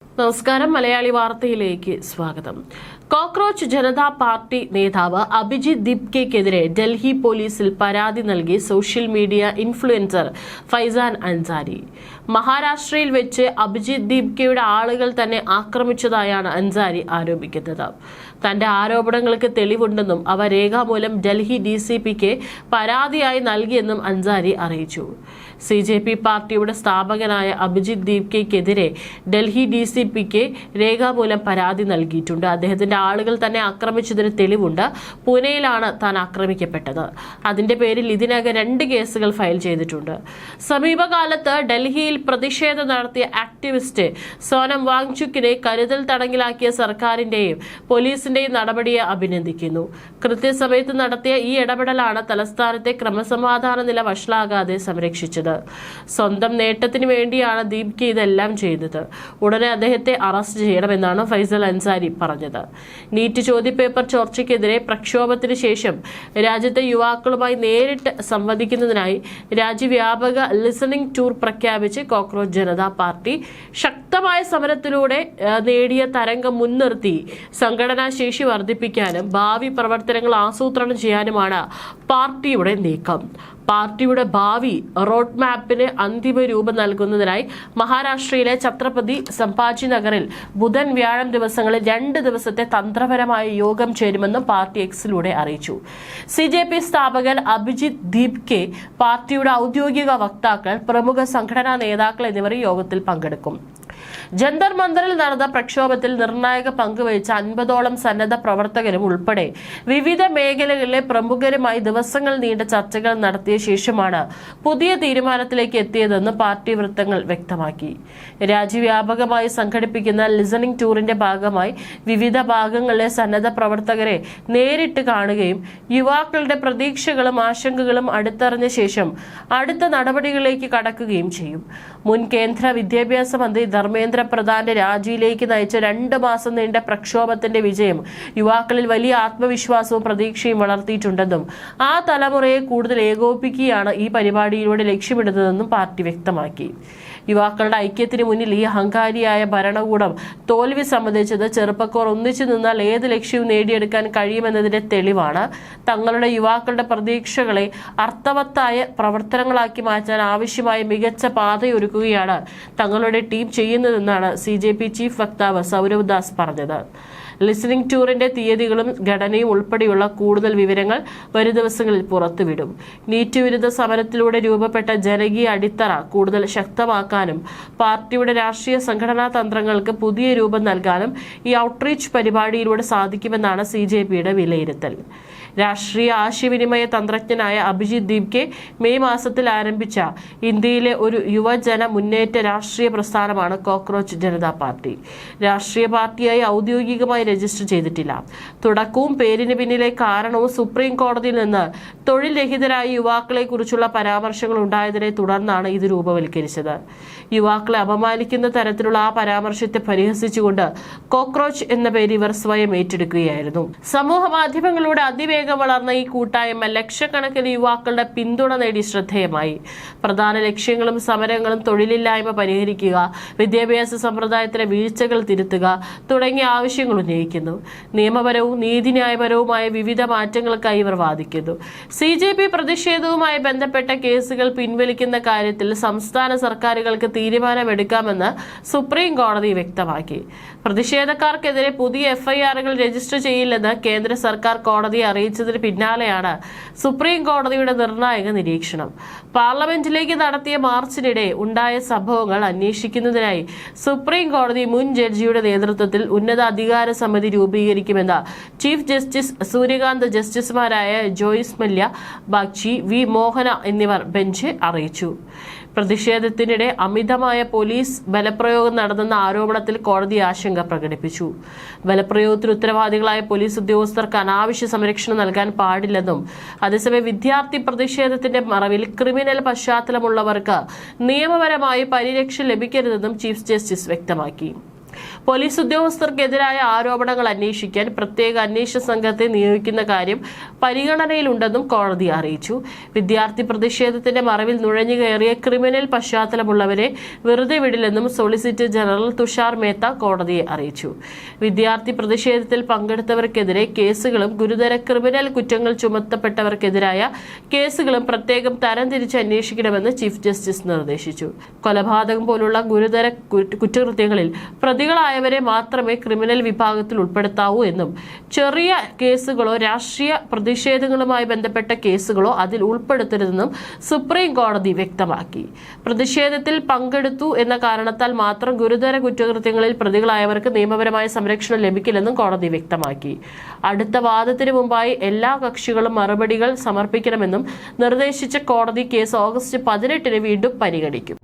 നമസ്കാരം. മലയാളി വാർത്തയിലേക്ക് സ്വാഗതം. കോക്രോച്ച് ജനതാ പാർട്ടി നേതാവ് അഭിജിത്ത് ദീപ്കെക്കെതിരെ ഡൽഹി പോലീസിൽ പരാതി നൽകി social media influencer Faizan Ansari. മഹാരാഷ്ട്രയിൽ വെച്ച് അഭിജിത്ത് ദീപ്കെയുടെ ആളുകൾ തന്നെ ആക്രമിച്ചതായാണ് അൻസാരി ആരോപിക്കുന്നത്. തന്റെ ആരോപണങ്ങൾക്ക് തെളിവുണ്ടെന്നും അവ രേഖാമൂലം ഡൽഹി DCPക്ക് പരാതിയായി നൽകിയെന്നും അൻസാരി അറിയിച്ചു. CJP പാർട്ടിയുടെ സ്ഥാപകനായ അഭിജിത്ത് ദീപ്കെക്കെതിരെ ഡൽഹി DCPക്ക് രേഖാമൂലം പരാതി നൽകിയിട്ടുണ്ട്. അദ്ദേഹത്തിന്റെ ആളുകൾ തന്നെ ആക്രമിച്ചതിന് തെളിവുണ്ട്. പൂനെയിലാണ് താൻ ആക്രമിക്കപ്പെട്ടത്. അതിന്റെ പേരിൽ ഇതിനകം 2 കേസുകൾ ഫയൽ ചെയ്തിട്ടുണ്ട്. സമീപകാലത്ത് ഡൽഹിയിൽ പ്രതിഷേധം നടത്തിയ ആക്ടിവിസ്റ്റ് സോനം വാങ്ചുക്കിനെ കരുതൽ തടങ്കിലാക്കിയ സർക്കാരിന്റെയും പോലീസിന്റെയും നടപടിയെ അഭിനന്ദിക്കുന്നു. കൃത്യസമയത്ത് നടത്തിയ ഈ ഇടപെടലാണ് തലസ്ഥാനത്തെ ക്രമസമാധാന നില വഷളാകാതെ സംരക്ഷിച്ചത്. സ്വന്തം നേട്ടത്തിന് വേണ്ടിയാണ് ദീപ്കെ ഇതെല്ലാം ചെയ്തത്. ഉടനെ അദ്ദേഹത്തെ അറസ്റ്റ് ചെയ്യണമെന്നാണ് ഫൈസൽ അൻസാരി പറഞ്ഞത്. നീറ്റ് ചോദ്യപേപ്പർ ചോർച്ചയ്ക്കെതിരെ പ്രക്ഷോഭത്തിന് ശേഷം രാജ്യത്തെ യുവാക്കളുമായി നേരിട്ട് സംവദിക്കുന്നതിനായി രാജ്യവ്യാപക ലിസണിംഗ് ടൂർ പ്രഖ്യാപിച്ച് കോക്രോച്ച് ജനതാ പാർട്ടി ശക്തമായ സമരത്തിലൂടെ നേടിയ തരംഗം മുൻനിർത്തി സംഘടനാ ശേഷി വർദ്ധിപ്പിക്കാനും ഭാവി പ്രവർത്തനങ്ങൾ ആസൂത്രണം ചെയ്യാനുമാണ് പാർട്ടിയുടെ നീക്കം. പാർട്ടിയുടെ ഭാവി റോഡ് മാപ്പിന് അന്തിമ രൂപം നൽകുന്നതിനായി മഹാരാഷ്ട്രയിലെ ഛത്രപതി സംഭാജി നഗറിൽ ബുധൻ വ്യാഴം ദിവസങ്ങളിൽ 2 ദിവസത്തെ തന്ത്രപരമായ യോഗം ചേരുമെന്നും പാർട്ടി എക്സിലൂടെ അറിയിച്ചു. CJP സ്ഥാപകൻ അഭിജിത്ത് ദീപ്കെ, പാർട്ടിയുടെ ഔദ്യോഗിക വക്താക്കൾ, പ്രമുഖ സംഘടനാ നേതാക്കൾ എന്നിവർ യോഗത്തിൽ പങ്കെടുക്കും. ജന്തർ മന്ദറിൽ നടന്ന പ്രക്ഷോഭത്തിൽ നിർണായക പങ്കുവഹിച്ച 50ഓളം സന്നദ്ധ പ്രവർത്തകരും ഉൾപ്പെടെ വിവിധ മേഖലകളിലെ പ്രമുഖരുമായി ദിവസങ്ങൾ നീണ്ട ചർച്ചകൾ നടത്തിയ ശേഷമാണ് പുതിയ തീരുമാനത്തിലേക്ക് എത്തിയതെന്ന് പാർട്ടി വൃത്തങ്ങൾ വ്യക്തമാക്കി. രാജ്യവ്യാപകമായി സംഘടിപ്പിക്കുന്ന ലിസണിംഗ് ടൂറിന്റെ ഭാഗമായി വിവിധ ഭാഗങ്ങളിലെ സന്നദ്ധ പ്രവർത്തകരെ നേരിട്ട് കാണുകയും യുവാക്കളുടെ പ്രതീക്ഷകളും ആശങ്കകളും അടുത്തറിഞ്ഞ ശേഷം അടുത്ത നടപടികളിലേക്ക് കടക്കുകയും ചെയ്യും. മുൻ കേന്ദ്ര വിദ്യാഭ്യാസ മന്ത്രി ധർമ്മേന്ദ്ര പ്രധാന്റെ രാജിയിലേക്ക് നയിച്ച 2 മാസം നീണ്ട പ്രക്ഷോഭത്തിന്റെ വിജയം യുവാക്കളിൽ വലിയ ആത്മവിശ്വാസവും പ്രതീക്ഷയും വളർത്തിയിട്ടുണ്ടെന്നും ആ തലമുറയെ കൂടുതൽ ഏകോപിപ്പിക്കുകയാണ് ഈ പരിപാടിയിലൂടെ ലക്ഷ്യമിടുന്നതെന്നും പാർട്ടി വ്യക്തമാക്കി. യുവാക്കളുടെ ഐക്യത്തിന് മുന്നിൽ ഈ അഹങ്കാരിയായ ഭരണകൂടം തോൽവി സമ്മതിച്ചത് ചെറുപ്പക്കാർ ഒന്നിച്ചു നിന്നാൽ ഏത് ലക്ഷ്യവും നേടിയെടുക്കാൻ കഴിയുമെന്നതിന്റെ തെളിവാണ്. തങ്ങളുടെ യുവാക്കളുടെ പ്രതീക്ഷകളെ അർത്ഥവത്തായ പ്രവർത്തനങ്ങളാക്കി മാറ്റാൻ ആവശ്യമായ മികച്ച പാതയൊരുക്കുകയാണ് തങ്ങളുടെ ടീം ചെയ്യുന്നതെന്നാണ് CJP ചീഫ് വക്താവ് സൗരവ് ദാസ് പറഞ്ഞത്. ലിസണിംഗ് ടൂറിന്റെ തീയതികളും ഘടനയും ഉൾപ്പെടെയുള്ള കൂടുതൽ വിവരങ്ങൾ വരും ദിവസങ്ങളിൽ പുറത്തുവിടും. നീറ്റ് വിരുദ്ധ സമരത്തിലൂടെ രൂപപ്പെട്ട ജനകീയ അടിത്തറ കൂടുതൽ ശക്തമാക്കാനും പാർട്ടിയുടെ രാഷ്ട്രീയ സംഘടനാ തന്ത്രങ്ങൾക്ക് പുതിയ രൂപം നൽകാനും ഈ ഔട്ട്റീച്ച് പരിപാടിയിലൂടെ സാധിക്കുമെന്നാണ് CJPയുടെ വിലയിരുത്തൽ. രാഷ്ട്രീയ ആശയവിനിമയ തന്ത്രജ്ഞനായ അഭിജിത്ത് ദീപ്കെ മെയ് മാസത്തിൽ ആരംഭിച്ച ഇന്ത്യയിലെ ഒരു യുവജന മുന്നേറ്റ രാഷ്ട്രീയ പ്രസ്ഥാനമാണ് കോക്രോച്ച് ജനതാ പാർട്ടി. രാഷ്ട്രീയ പാർട്ടിയായി ഔദ്യോഗികമായി രജിസ്റ്റർ ചെയ്തിട്ടില്ല. തുടക്കവും പേരിന് പിന്നിലെ കാരണവും സുപ്രീം കോടതിയിൽ നിന്ന് തൊഴിൽ രഹിതരായ യുവാക്കളെ കുറിച്ചുള്ള പരാമർശങ്ങൾ ഉണ്ടായതിനെ തുടർന്നാണ് ഇത് രൂപവൽക്കരിച്ചത്. യുവാക്കളെ അപമാനിക്കുന്ന തരത്തിലുള്ള ആ പരാമർശത്തെ പരിഹസിച്ചുകൊണ്ട് കോക്രോച്ച് എന്ന പേര് ഇവർ സ്വയം ഏറ്റെടുക്കുകയായിരുന്നു. സമൂഹ മാധ്യമങ്ങളിലൂടെ അതിവേഗം വളർന്ന ഈ കൂട്ടായ്മ ലക്ഷക്കണക്കിന് യുവാക്കളുടെ പിന്തുണ നേടി ശ്രദ്ധേയമായി. പ്രധാന ലക്ഷ്യങ്ങളും സമരങ്ങളും തൊഴിലില്ലായ്മ പരിഹരിക്കുക, വിദ്യാഭ്യാസ സമ്പ്രദായത്തിലെ വീഴ്ചകൾ തിരുത്തുക തുടങ്ങിയ ആവശ്യങ്ങൾ ഉന്നയിക്കുന്നു. നിയമപരവും നീതിന്യായപരവുമായ വിവിധ മാറ്റങ്ങൾക്കായി ഇവർ വാദിക്കുന്നു. CJP പ്രതിഷേധവുമായി ബന്ധപ്പെട്ട കേസുകൾ പിൻവലിക്കുന്ന കാര്യത്തിൽ സംസ്ഥാന സർക്കാരുകൾക്ക് തീരുമാനമെടുക്കാമെന്ന് സുപ്രീം കോടതി വ്യക്തമാക്കി. പ്രതിഷേധക്കാർക്കെതിരെ പുതിയ FIRകൾ രജിസ്റ്റർ ചെയ്യില്ലെന്ന് കേന്ദ്ര സർക്കാർ കോടതിയെ അറിയിച്ചതിന് പിന്നാലെയാണ് സുപ്രീം കോടതിയുടെ നിർണായക നിരീക്ഷണം. പാർലമെന്റിലേക്ക് നടത്തിയ മാർച്ചിനിടെ ഉണ്ടായ സംഭവങ്ങൾ അന്വേഷിക്കുന്നതിനായി സുപ്രീം കോടതി മുൻ ജഡ്ജിയുടെ നേതൃത്വത്തിൽ ഉന്നത അധികാര സമിതി രൂപീകരിക്കുമെന്ന് ചീഫ് ജസ്റ്റിസ് സൂര്യകാന്ത് ജസ്റ്റിസുമാരായ ജോയിസ് മല്യ, ബാഗ്ചി, V മോഹന എന്നിവർ ബെഞ്ച് അറിയിച്ചു. പ്രതിഷേധത്തിനിടെ അമിതമായ പോലീസ് ബലപ്രയോഗം നടന്നെന്ന ആരോപണത്തിൽ കോടതി ആശങ്ക പ്രകടിപ്പിച്ചു. ബലപ്രയോഗത്തിന് ഉത്തരവാദികളായ പോലീസ് ഉദ്യോഗസ്ഥർക്ക് അനാവശ്യ സംരക്ഷണം നൽകാൻ പാടില്ലെന്നും അതേസമയം വിദ്യാർത്ഥി പ്രതിഷേധത്തിന്റെ മറവിൽ ക്രിമിനൽ പശ്ചാത്തലമുള്ളവർക്ക് നിയമപരമായി പരിരക്ഷ ലഭിക്കരുതെന്നും ചീഫ് ജസ്റ്റിസ് വ്യക്തമാക്കി. പോലീസ് ഉദ്യോഗസ്ഥർക്കെതിരായ ആരോപണങ്ങൾ അന്വേഷിക്കാൻ പ്രത്യേക അന്വേഷണ സംഘത്തെ നിയോഗിക്കുന്ന കാര്യം പരിഗണനയിലുണ്ടെന്നും കോടതി അറിയിച്ചു. വിദ്യാർത്ഥി പ്രതിഷേധത്തിന്റെ മറവിൽ നുഴഞ്ഞു കയറിയ ക്രിമിനൽ പശ്ചാത്തലമുള്ളവരെ വെറുതെ വിടില്ലെന്നും സോളിസിറ്റർ ജനറൽ തുഷാർ മേത്ത കോടതിയെ അറിയിച്ചു. വിദ്യാർത്ഥി പ്രതിഷേധത്തിൽ പങ്കെടുത്തവർക്കെതിരെ കേസുകളും ഗുരുതര ക്രിമിനൽ കുറ്റങ്ങൾ ചുമത്തപ്പെട്ടവർക്കെതിരായ കേസുകളും പ്രത്യേകം തരംതിരിച്ച് അന്വേഷിക്കണമെന്ന് ചീഫ് ജസ്റ്റിസ് നിർദ്ദേശിച്ചു. കൊലപാതകം പോലുള്ള ഗുരുതര കുറ്റകൃത്യങ്ങളിൽ പ്രതികളായവരെ മാത്രമേ ക്രിമിനൽ വിഭാഗത്തിൽ ഉൾപ്പെടുത്താവൂ എന്നും ചെറിയ കേസുകളോ രാഷ്ട്രീയ പ്രതിഷേധങ്ങളുമായി ബന്ധപ്പെട്ട കേസുകളോ അതിൽ ഉൾപ്പെടുത്തരുതെന്നും സുപ്രീം കോടതി വ്യക്തമാക്കി. പ്രതിഷേധത്തിൽ പങ്കെടുത്തു എന്ന കാരണത്താൽ മാത്രം ഗുരുതര കുറ്റകൃത്യങ്ങളിൽ പ്രതികളായവർക്ക് നിയമപരമായ സംരക്ഷണം ലഭിക്കില്ലെന്നും കോടതി വ്യക്തമാക്കി. അടുത്ത വാദത്തിന് മുമ്പായി എല്ലാ കക്ഷികളും മറുപടികൾ സമർപ്പിക്കണമെന്നും നിർദ്ദേശിച്ച കോടതി കേസ് ഓഗസ്റ്റ് 18 വീണ്ടും പരിഗണിക്കും.